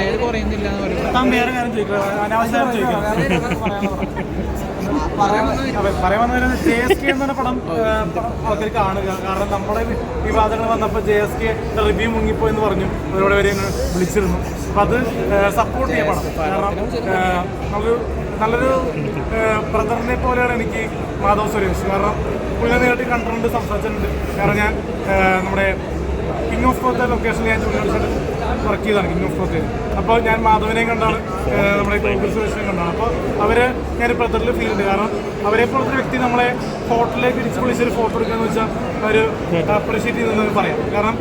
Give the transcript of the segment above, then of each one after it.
Fire കുറയുന്നില്ല എന്ന് പറയുന്നത്. വേറെ കാര്യം ചോദിക്കുക, അനാവശ്യം പറയാൻ JSK എന്ന പടം ആൾക്കാർ കാണുക. കാരണം നമ്മുടെ വിവാദങ്ങൾ വന്നപ്പോൾ JSK റിവ്യൂ മുങ്ങിപ്പോ എന്ന് പറഞ്ഞു, ഒരുപാട് പേര് വിളിച്ചിരുന്നു. അപ്പം അത് സപ്പോർട്ട് ചെയ്യാൻ പടം. കാരണം നല്ലൊരു ബ്രദറിനെ പോലെയാണ് എനിക്ക് മാധവ് സുരേഷ്. കാരണം പുള്ളിയെ നേരിട്ട് കണ്ടിട്ടുണ്ട്, സംസാരിച്ചിട്ടുണ്ട്. കാരണം ഞാൻ നമ്മുടെ കിങ് ഓഫ് കോത്ത് ലൊക്കേഷനിൽ ഞാൻ ജൂനിയേഴ്സായിട്ട് വർക്ക് ചെയ്തതാണ്, കിങ് ഓഫ് കോത്ത്. അപ്പോൾ ഞാൻ മാധവനെയും കണ്ടാണ്, നമ്മുടെ ഗോകുൽ സുരേഷിനെയും കണ്ടാണ്. അപ്പോൾ അവരെ ഞാൻ ബ്രദറിൽ ഫീൽ ഉണ്ട്. കാരണം അവരെ പോലത്തെ വ്യക്തി നമ്മളെ ഫോട്ടോയിലേക്ക് തിരിച്ച് വിളിച്ചൊരു ഫോട്ടോ എടുക്കുകയെന്ന് വെച്ചാൽ അവർ അപ്രീഷിയേറ്റ് ചെയ്തെന്ന് പറയാം. കാരണം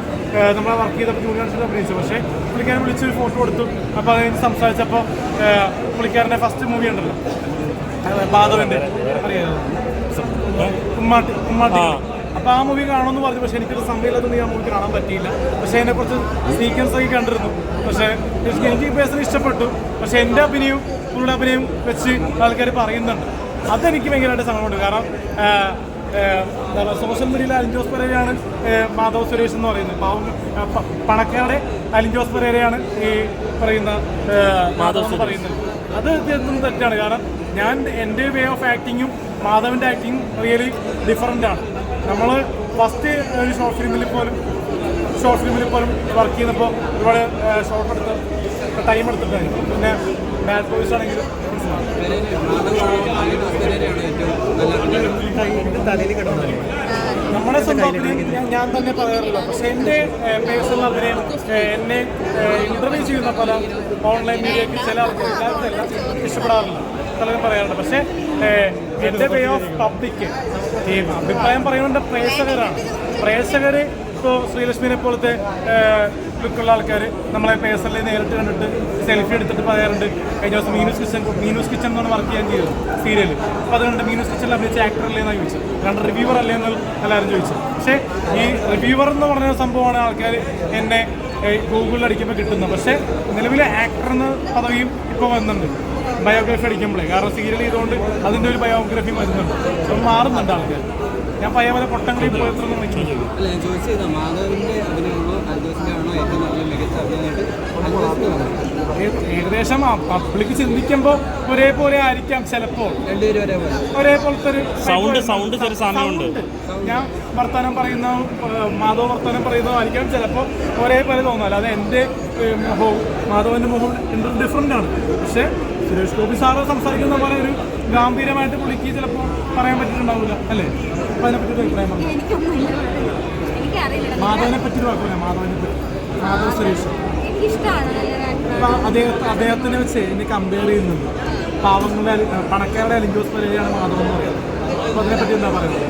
നമ്മളെ വർക്ക് ചെയ്തപ്പോൾ ജൂനിയേഴ്സിനെ അഭിനയിച്ചു, പക്ഷേ പുള്ളിക്കാരൻ വിളിച്ചൊരു ഫോട്ടോ എടുത്തു. അപ്പോൾ അതിന് സംസാരിച്ചപ്പോൾ പുള്ളിക്കാരൻ്റെ ഫസ്റ്റ് മൂവി ഉണ്ടല്ലോ മാധവൻ്റെ, അറിയാമോ, കുമ്മാട്ടി. അപ്പോൾ ആ മൂവി കാണുമെന്ന് പറഞ്ഞു. പക്ഷേ എനിക്കൊരു സമയമില്ലാത്തതുകൊണ്ട് ആ മൂവി കാണാൻ പറ്റിയില്ല. പക്ഷേ അതിനെക്കുറിച്ച് സീക്വൻസ് ഒക്കെ കണ്ടിരുന്നു. പക്ഷേ എനിക്ക് പേഴ്സണലി ഇഷ്ടപ്പെട്ടു. പക്ഷേ എൻ്റെ അഭിനയവും പുള്ളിയുടെ അഭിനയം വെച്ച് ആൾക്കാർ പറയുന്നുണ്ട്. അതെനിക്ക് ഭയങ്കരമായിട്ട് സമയമുണ്ട്. കാരണം സോഷ്യൽ മീഡിയയിൽ അലിൻ ജോസ് പെരേരയാണ് മാധവ് സുരേഷ് എന്ന് പറയുന്നത്. പണക്കാരുടെ അലിൻ ജോസ് പെരേരയാണ് ഈ പറയുന്ന മാധവ് പറയുന്നത്. അത് തീർത്തും തെറ്റാണ്. കാരണം എൻ്റെ വേ ഓഫ് ആക്ടിങ്ങും മാധവൻ്റെ ആക്ടിങ്ങും റിയലി ഡിഫറൻ്റ് ആണ്. നമ്മൾ ഫസ്റ്റ് ഒരു ഷോർട്ട് ഫിലിമിൽ പോലും വർക്ക് ചെയ്യുന്നപ്പോൾ ഒരുപാട് ഷോർട്ട് എടുത്ത് ടൈം എടുത്തിട്ടായിരുന്നു. പിന്നെ ബാഡ് ബോയ്സ് ആണെങ്കിലും നമ്മുടെ സ്വന്തം ഞാൻ തന്നെ പറയാറില്ല. പക്ഷെ എൻ്റെ പേഴ്സണൽ അഭിനയം എന്നെ ഇൻ്റർവ്യൂ ചെയ്യുന്ന പല ഓൺലൈൻ മീഡിയയ്ക്ക് ചില ആൾക്കാർക്കെല്ലാം ഇഷ്ടപ്പെടാറില്ല, പലരും പറയാറുണ്ട്. പക്ഷേ എൻ്റെ വേ ഓഫ് പബ്ലിക്ക് ഈ അഭിപ്രായം പറയുന്നത് പ്രേക്ഷകർ ഇപ്പോൾ ശ്രീലക്ഷ്മിനെ പോലത്തെ ലുക്കുള്ള ആൾക്കാർ നമ്മളെ പേഴ്സണലി നേരിട്ട് കണ്ടിട്ട് സെൽഫി എടുത്തിട്ട് പറയാറുണ്ട്. കഴിഞ്ഞ ദിവസം മീനൂസ് കിച്ചൺ എന്നാണ് വർക്ക് ചെയ്യാൻ ചെയ്തത് സീരിയൽ. അപ്പോൾ അതുകൊണ്ട് മീനൂസ് കിച്ചണിൽ അഭിനയിച്ച ആക്ടർ അല്ലേന്നാണ് ചോദിച്ചത്, കാരണം റിവ്യൂവർ അല്ലേന്ന് എല്ലാവരും ചോദിച്ചത്. പക്ഷേ ഈ റിവ്യൂവർ എന്ന് പറഞ്ഞ സംഭവമാണ് ആൾക്കാർ എന്നെ ഗൂഗിളിൽ അടിക്കുമ്പോൾ കിട്ടുന്നത്. പക്ഷേ നിലവിലെ ആക്ടർ എന്ന പദവിയും ഇപ്പോൾ വന്നിട്ടുണ്ട് ബയോഗ്രഫി അടിക്കുമ്പോഴേ. കാരണം സീരിയൽ ചെയ്തുകൊണ്ട് അതിൻ്റെ ഒരു ബയോഗ്രഫി വരുന്നുണ്ട്. അപ്പോൾ മാറുന്നുണ്ട് ആൾക്കാർ. ഞാൻ പയ്യ പോലെ പൊട്ടങ്ങളിൽ പോയത്രൊന്നും ഏകദേശം പബ്ലിക് ചിന്തിക്കുമ്പോൾ ഒരേപോലെ ആയിരിക്കാം. ചിലപ്പോൾ ഒരേപോലത്തെ ഒരു സൗണ്ട് ഞാൻ വർത്തമാനം പറയുന്ന മാധവ് വർത്തമാനം പറയുന്നതായിരിക്കാം ചിലപ്പോൾ ഒരേപോലെ തോന്നാം. അത് എൻ്റെ മുഖവും മാധവൻ്റെ മുഖവും ഡിഫറൻ്റ് ആണ്. പക്ഷേ സുരേഷ് ഗോപി സാറ് സംസാരിക്കുന്ന പോലെ ഒരു ഗാംഭീര്യമായിട്ട് പുള്ളിക്ക് ചിലപ്പോൾ പറയാൻ പറ്റിയിട്ടുണ്ടാവില്ല, അല്ലേ? അപ്പോൾ അതിനെപ്പറ്റി അഭിപ്രായം പറഞ്ഞു. മാധവനെ പറ്റി വാക്കില്ല, മാധവ് സുരേഷ് അപ്പം അദ്ദേഹത്തിനെ വെച്ച് എന്നെ കമ്പയർ ചെയ്യുന്നുണ്ട്. പാവങ്ങളുടെ പണക്കാരുടെ അലിൻ ജോസ് പെരേരയാണ് മാധവൻ എന്ന് പറയുന്നത്. അപ്പോൾ അതിനെപ്പറ്റി എന്താ പറയുന്നത്?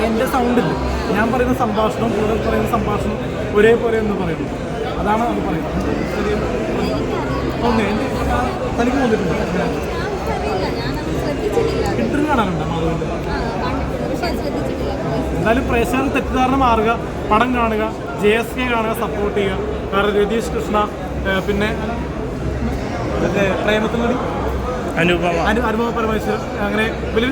എൻ്റെ സൗണ്ടിൽ ഞാൻ പറയുന്ന സംഭാഷണവും കൂടുതൽ പറയുന്ന സംഭാഷണം ഒരേപോലെ എന്ന് പറയുന്നു. അതാണ് അത് പറയുന്നത്. തനിക്ക് തോന്നിയിട്ടുണ്ട് ഇന്റർവ്യൂ കാണാനുണ്ട് മാധവൻ്റെ. എന്തായാലും പ്രേക്ഷകർ തെറ്റിദ്ധാരണ മാറുക, പടം കാണുക, JSK കാണുക, സപ്പോർട്ട് ചെയ്യുക. കാരണം രതീഷ് കൃഷ്ണ, പിന്നെ പ്രേമത്തിനോട് അനുപമ പരമേശ്വരൻ, അങ്ങനെ വലിയ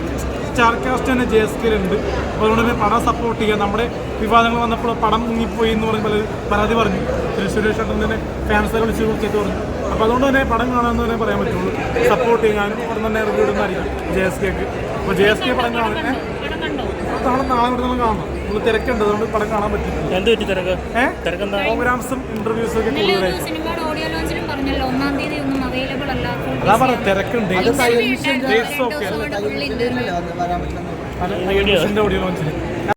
സ്റ്റാർ കാസ്റ്റ് തന്നെ JSKയിലുണ്ട്. അപ്പോൾ അതുകൊണ്ട് തന്നെ പടം സപ്പോർട്ട് ചെയ്യുക. നമ്മുടെ വിവാദങ്ങൾ വന്നപ്പോൾ പടം മുങ്ങിപ്പോയി എന്ന് പറഞ്ഞ് പരാതി പറഞ്ഞു. സുരേഷ് ഏട്ടൻ്റെ ഫാൻസിനെ വിളിച്ച് നോക്കിയിട്ട് പറഞ്ഞു. അപ്പോൾ അതുകൊണ്ട് തന്നെ പടം കാണാമെന്ന് തന്നെ പറയാൻ പറ്റുള്ളൂ. സപ്പോർട്ട് ചെയ്യാനും ഉടൻ തന്നെ റിവ്യൂ ഇടുന്നതായിരിക്കും JSKക്ക്. അപ്പോൾ JSK പടം കാണാൻ നാളെ ഇവിടെ നമ്മൾ കാണണം. നമ്മൾ തിരക്കുണ്ട്, അതുകൊണ്ട് പടം കാണാൻ പറ്റും. പ്രോഗ്രാംസും ഇന്റർവ്യൂസും ഒക്കെ കൂടുതലായിട്ട് അതാ പറഞ്ഞ തിരക്കുണ്ട്. ഓഡിയോ ലോഞ്ചിൽ